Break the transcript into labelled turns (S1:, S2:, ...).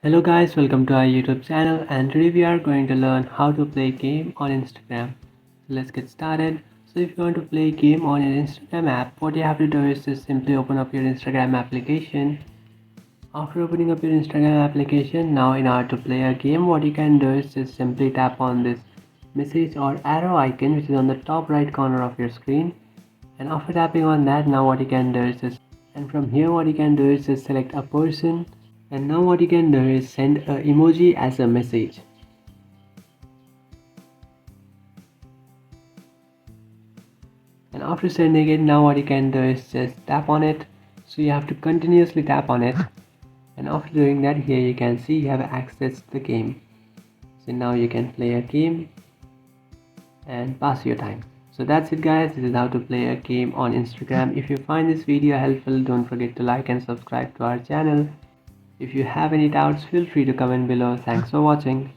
S1: Hello guys, welcome to our YouTube channel, and today we are going to learn how to play game on Instagram. So let's get started. So if you want to play game on your Instagram app, what you have to do is just simply open up your Instagram application. After opening up your Instagram application, now in order to play a game, what you can do is just simply tap on this message or arrow icon which is on the top right corner of your screen. And after tapping on that, now what you can do is just, and from here what you can do is just select a person, and now what you can do is send a emoji as a message. And after sending it, now what you can do is just tap on it. So you have to continuously tap on it, and after doing that, here you can see you have access to the game. So now you can play a game and pass your time. So that's it guys, this is how to play a game on Instagram. If you find this video helpful, don't forget to like and subscribe to our channel. If you have any doubts, feel free to comment below. Thanks for watching.